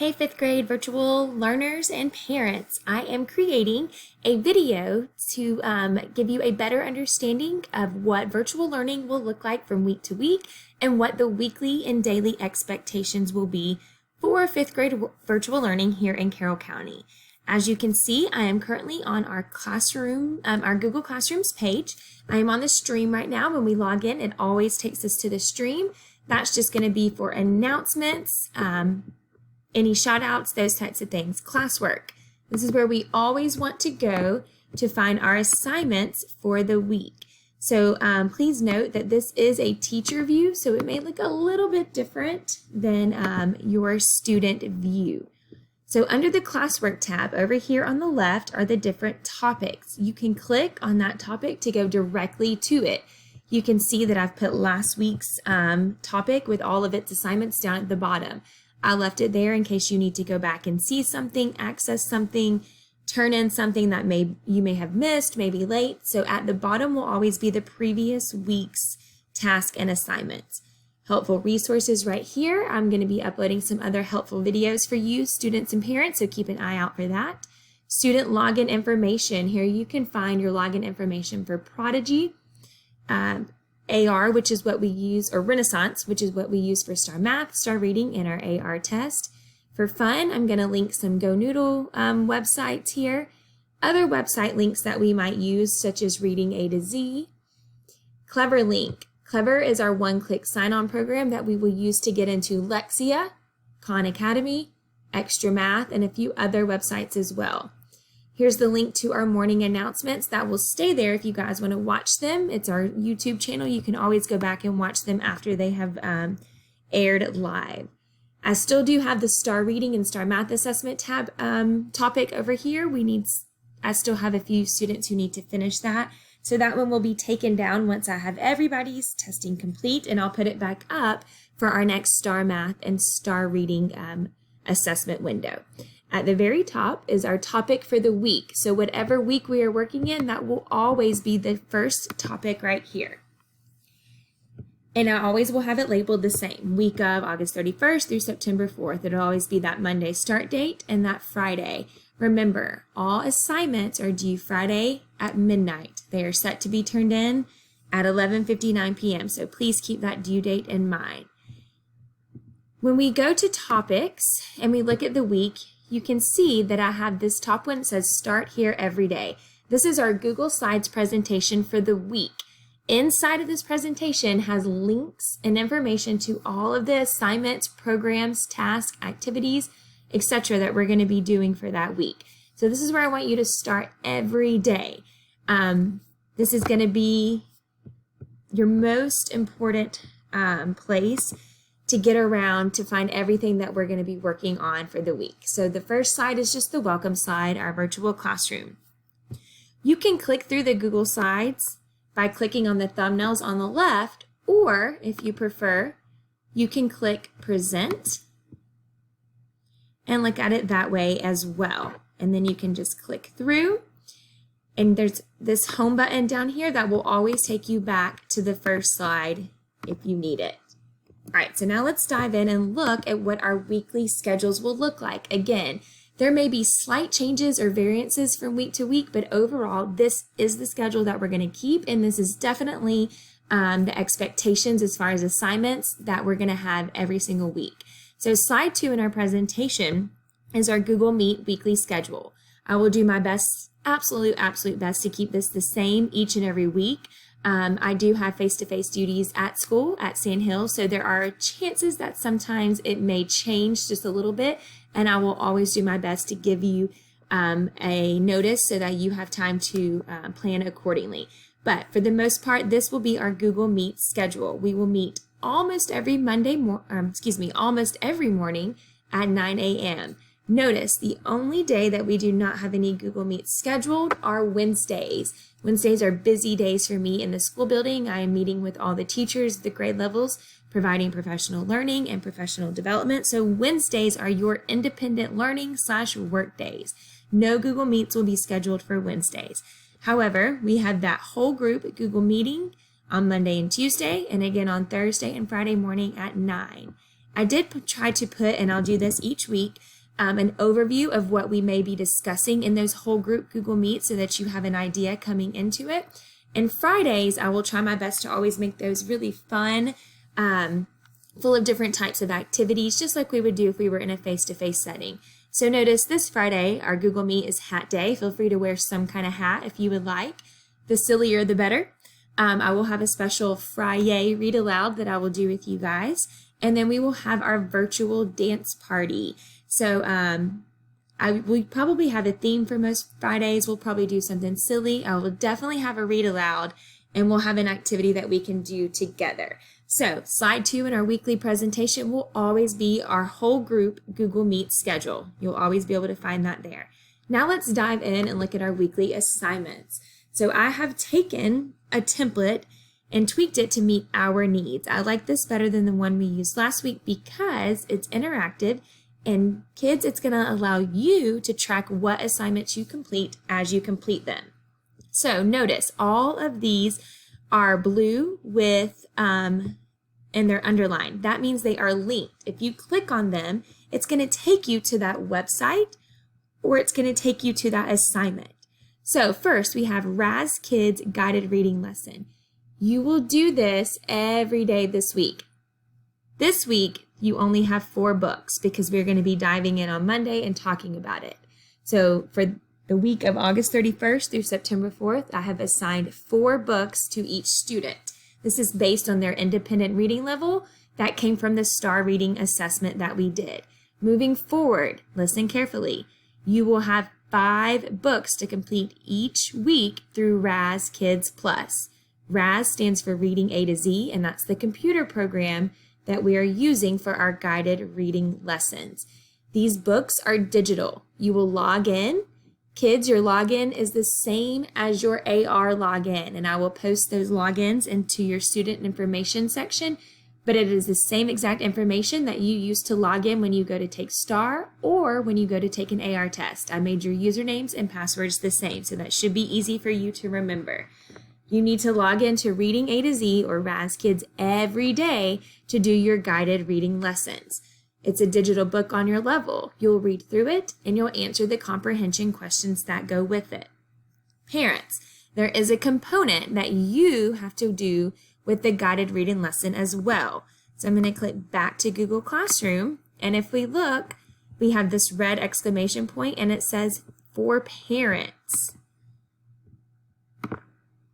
Hey, fifth grade virtual learners and parents. I am creating a video to give you a better understanding of what virtual learning will look like from week to week and what the weekly and daily expectations will be for fifth grade virtual learning here in Carroll County. As you can see, I am currently on our classroom, our Google Classrooms page. I am on the stream right now. When we log in, it always takes us to the stream. That's just going to be for announcements, any shout outs, those types of things. Classwork. This is where we always want to go to find our assignments for the week. So please note that this is a teacher view, so it may look a little bit different than your student view. So under the classwork tab over here on the left are the different topics. You can click on that topic to go directly to it. You can see that I've put last week's topic with all of its assignments down at the bottom. I left it there in case you need to go back and see something, access something, turn in something that you may have missed, maybe late. So at the bottom will always be the previous week's task and assignments. Helpful resources right here. I'm going to be uploading some other helpful videos for you, students and parents, so keep an eye out for that. Student login information. Here you can find your login information for Prodigy, AR, which is what we use, or Renaissance, which is what we use for STAR Math, STAR Reading, and our AR test. For fun, I'm going to link some GoNoodle websites here. Other website links that we might use, such as Reading A to Z. Cleverlink. Clever is our one-click sign-on program that we will use to get into Lexia, Khan Academy, Extra Math, and a few other websites as well. Here's the link to our morning announcements that will stay there if you guys want to watch them. It's our YouTube channel. You can always go back and watch them after they have aired live. I still do have the STAR Reading and STAR Math Assessment tab topic over here. I still have a few students who need to finish that. So that one will be taken down once I have everybody's testing complete, and I'll put it back up for our next STAR Math and STAR Reading assessment window. At the very top is our topic for the week. So whatever week we are working in, that will always be the first topic right here. And I always will have it labeled the same. Week of August 31st through September 4th. It'll always be that Monday start date and that Friday. Remember, all assignments are due Friday at midnight. They are set to be turned in at 11:59 p.m. So please keep that due date in mind. When we go to topics and we look at the week, you can see that I have this top one that says start here every day. This is our Google Slides presentation for the week. Inside of this presentation has links and information to all of the assignments, programs, tasks, activities, etc. that we're going to be doing for that week. So this is where I want you to start every day. This is going to be your most important place to get around to find everything that we're going to be working on for the week. So the first slide is just the welcome slide, our virtual classroom. You can click through the Google Slides by clicking on the thumbnails on the left, or if you prefer, you can click present and look at it that way as well. And then you can just click through, and there's this home button down here that will always take you back to the first slide if you need it. All right, so now let's dive in and look at what our weekly schedules will look like. Again, there may be slight changes or variances from week to week, but overall, this is the schedule that we're going to keep, and this is definitely the expectations as far as assignments that we're going to have every single week. So slide 2 in our presentation is our Google Meet weekly schedule. I will do my best, absolute best to keep this the same each and every week. I do have face-to-face duties at school at Sand Hill, so there are chances that sometimes it may change just a little bit, and I will always do my best to give you a notice so that you have time to plan accordingly. But for the most part, this will be our Google Meet schedule. We will meet almost every almost every morning at 9 a.m. Notice the only day that we do not have any Google Meet scheduled are Wednesdays. Wednesdays are busy days for me in the school building. I am meeting with all the teachers, the grade levels, providing professional learning and professional development. So Wednesdays are your independent learning / work days. No Google Meets will be scheduled for Wednesdays. However, we have that whole group Google meeting on Monday and Tuesday, and again on Thursday and Friday morning at 9. I did try to put, and I'll do this each week, an overview of what we may be discussing in those whole group Google Meets so that you have an idea coming into it. And Fridays, I will try my best to always make those really fun, full of different types of activities, just like we would do if we were in a face-to-face setting. So notice this Friday, our Google Meet is Hat Day. Feel free to wear some kind of hat if you would like. The sillier, the better. I will have a special Friday read aloud that I will do with you guys. And then we will have our virtual dance party. So we probably have a theme for most Fridays. We'll probably do something silly. I will definitely have a read aloud, and we'll have an activity that we can do together. So slide 2 in our weekly presentation will always be our whole group Google Meet schedule. You'll always be able to find that there. Now let's dive in and look at our weekly assignments. So I have taken a template and tweaked it to meet our needs. I like this better than the one we used last week because it's interactive, and kids, it's going to allow you to track what assignments you complete as you complete them. So notice all of these are blue with and they're underlined. That means they are linked. If you click on them, it's going to take you to that website, or it's going to take you to that assignment. So first we have Raz Kids Guided Reading Lesson. You will do this every day this week. This week you only have 4 books because we're going to be diving in on Monday and talking about it. So for the week of August 31st through September 4th, I have assigned 4 books to each student. This is based on their independent reading level that came from the STAR reading assessment that we did. Moving forward, listen carefully. You will have 5 books to complete each week through Raz Kids Plus. Raz stands for Reading A to Z, and that's the computer program that we are using for our guided reading lessons. These books are digital. You will log in. Kids, your login is the same as your AR login, and I will post those logins into your student information section, but it is the same exact information that you use to log in when you go to take STAR or when you go to take an AR test. I made your usernames and passwords the same, so that should be easy for you to remember. You need to log into Reading A to Z or Raz Kids every day to do your guided reading lessons. It's a digital book on your level. You'll read through it and you'll answer the comprehension questions that go with it. Parents, there is a component that you have to do with the guided reading lesson as well. So I'm going to click back to Google Classroom, and if we look, we have this red exclamation point and it says for parents.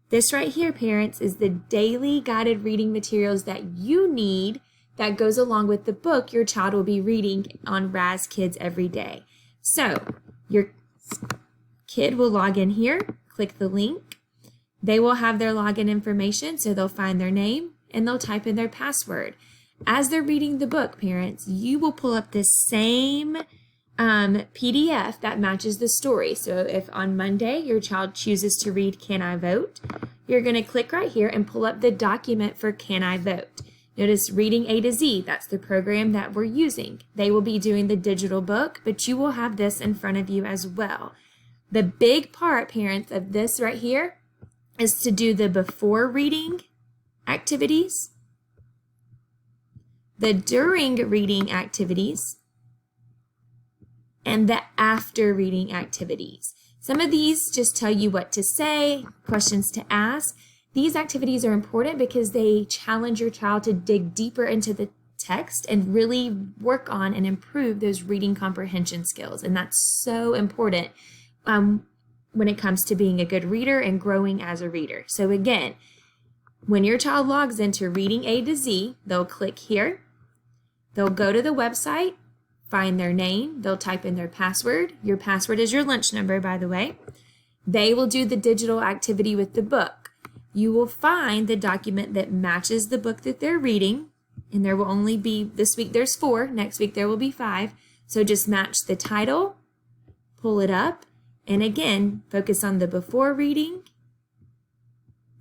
This right here, parents, is the daily guided reading materials that you need that goes along with the book your child will be reading on Raz Kids every day. So your kid will log in here, click the link. They will have their login information, so they'll find their name and they'll type in their password. As they're reading the book, parents, you will pull up this same PDF that matches the story. So if on Monday your child chooses to read Can I Vote, you're going to click right here and pull up the document for Can I Vote. Notice Reading A to Z, that's the program that we're using. They will be doing the digital book, but you will have this in front of you as well. The big part, parents, of this right here is to do the before reading activities, the during reading activities, and the after reading activities. Some of these just tell you what to say, questions to ask. These activities are important because they challenge your child to dig deeper into the text and really work on and improve those reading comprehension skills. And that's so important when it comes to being a good reader and growing as a reader. So again, when your child logs into Reading A to Z, they'll click here. They'll go to the website, find their name. They'll type in their password. Your password is your lunch number, by the way. They will do the digital activity with the book. You will find the document that matches the book that they're reading, and there will only be, this week there's 4, next week there will be 5. So just match the title, pull it up, and again, focus on the before reading,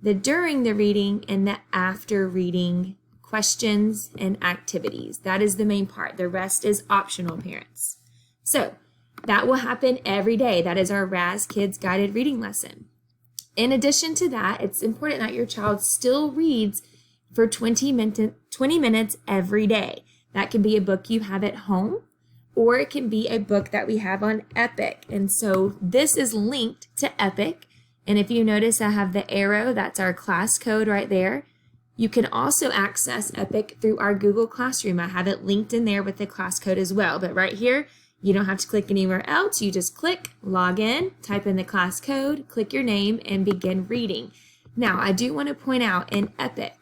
the during the reading, and the after reading questions and activities. That is the main part. The rest is optional, parents. So that will happen every day. That is our Raz Kids Guided Reading Lesson. In addition to that, it's important that your child still reads for 20 minutes every day. That can be a book you have at home, or it can be a book that we have on Epic. And so this is linked to Epic. And if you notice, I have the arrow, that's our class code right there. You can also access Epic through our Google Classroom. I have it linked in there with the class code as well. But right here, you don't have to click anywhere else. You just click, log in, type in the class code, click your name, and begin reading. Now, I do want to point out in Epic,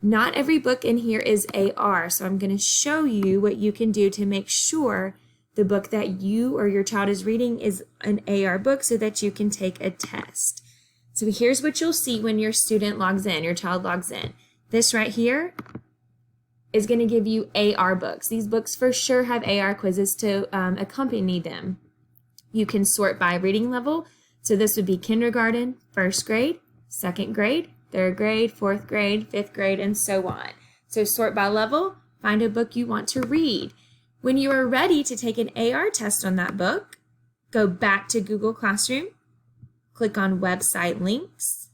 not every book in here is AR. So I'm going to show you what you can do to make sure the book that you or your child is reading is an AR book so that you can take a test. So here's what you'll see when your student logs in, your child logs in. This right here is going to give you AR books. These books for sure have AR quizzes to accompany them. You can sort by reading level. So this would be kindergarten, first grade, second grade, third grade, fourth grade, fifth grade, and so on. So sort by level, find a book you want to read. When you are ready to take an AR test on that book, go back to Google Classroom, click on website links,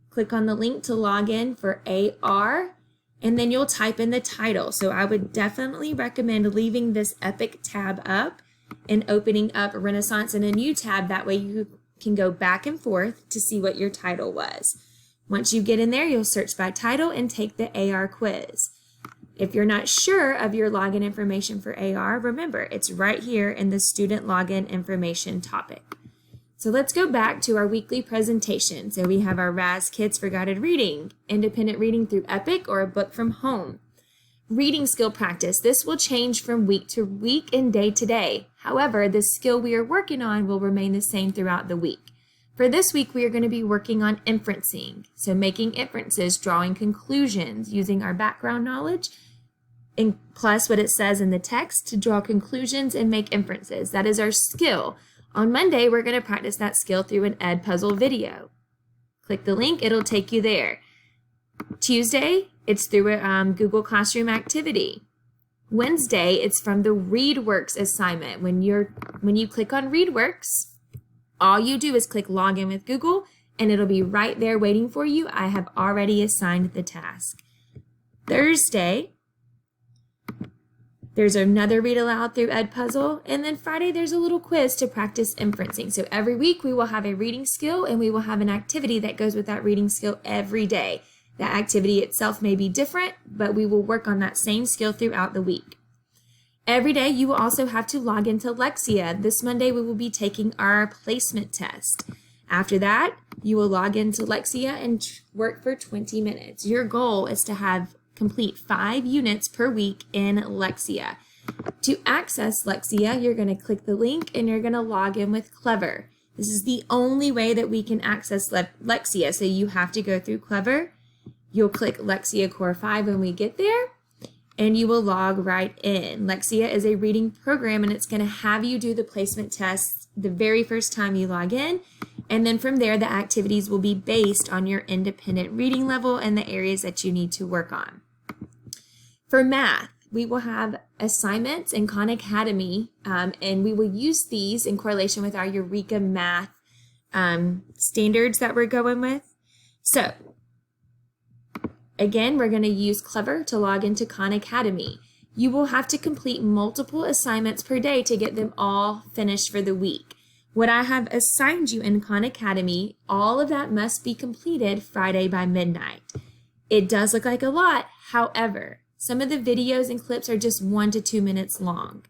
click on the link to log in for AR, and then you'll type in the title. So I would definitely recommend leaving this Epic tab up and opening up Renaissance in a new tab. That way you can go back and forth to see what your title was. Once you get in there, you'll search by title and take the AR quiz. If you're not sure of your login information for AR, remember, it's right here in the student login information topic. So let's go back to our weekly presentation. So we have our Raz Kids for Guided Reading, independent reading through Epic, or a book from home. Reading skill practice. This will change from week to week and day to day. However, the skill we are working on will remain the same throughout the week. For this week, we are going to be working on inferencing. So making inferences, drawing conclusions, using our background knowledge, and plus what it says in the text to draw conclusions and make inferences. That is our skill. On Monday, we're going to practice that skill through an Edpuzzle video. Click the link, it'll take you there. Tuesday, it's through a Google Classroom activity. Wednesday, it's from the ReadWorks assignment. When you click on ReadWorks, all you do is click Login with Google, and it'll be right there waiting for you. I have already assigned the task. Thursday, there's another read aloud through Edpuzzle, and then Friday there's a little quiz to practice inferencing. So every week we will have a reading skill, and we will have an activity that goes with that reading skill every day. That activity itself may be different, but we will work on that same skill throughout the week. Every day you will also have to log into Lexia. This Monday we will be taking our placement test. After that, you will log into Lexia and work for 20 minutes. Your goal is to complete 5 units per week in Lexia. To access Lexia, you're going to click the link and you're going to log in with Clever. This is the only way that we can access Lexia, so you have to go through Clever. You'll click Lexia Core 5 when we get there, and you will log right in. Lexia is a reading program, and it's going to have you do the placement tests the very first time you log in, and then from there the activities will be based on your independent reading level and the areas that you need to work on. For math, we will have assignments in Khan Academy, and we will use these in correlation with our Eureka Math standards that we're going with. So, again, we're going to use Clever to log into Khan Academy. You will have to complete multiple assignments per day to get them all finished for the week. What I have assigned you in Khan Academy, all of that must be completed Friday by midnight. It does look like a lot, however, some of the videos and clips are just 1 to 2 minutes long.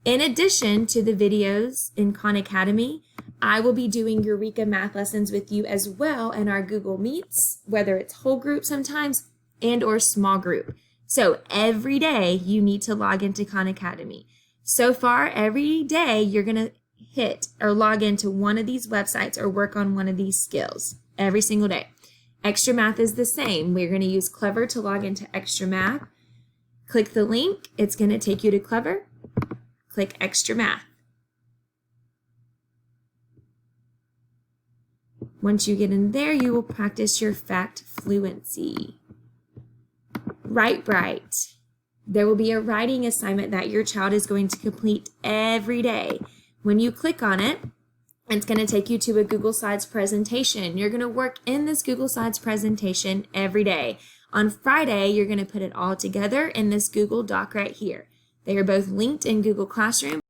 In addition to the videos in Khan Academy, I will be doing Eureka Math lessons with you as well in our Google Meets, whether it's whole group sometimes and or small group. So every day you need to log into Khan Academy. So far, every day you're going to hit or log into one of these websites or work on one of these skills every single day. Extra Math is the same. We're going to use Clever to log into Extra Math. Click the link. It's going to take you to Clever. Click Extra Math. Once you get in there, you will practice your fact fluency. Write Bright. There will be a writing assignment that your child is going to complete every day. When you click on it, it's going to take you to a Google Slides presentation. You're going to work in this Google Slides presentation every day. On Friday, you're going to put it all together in this Google Doc right here. They are both linked in Google Classroom.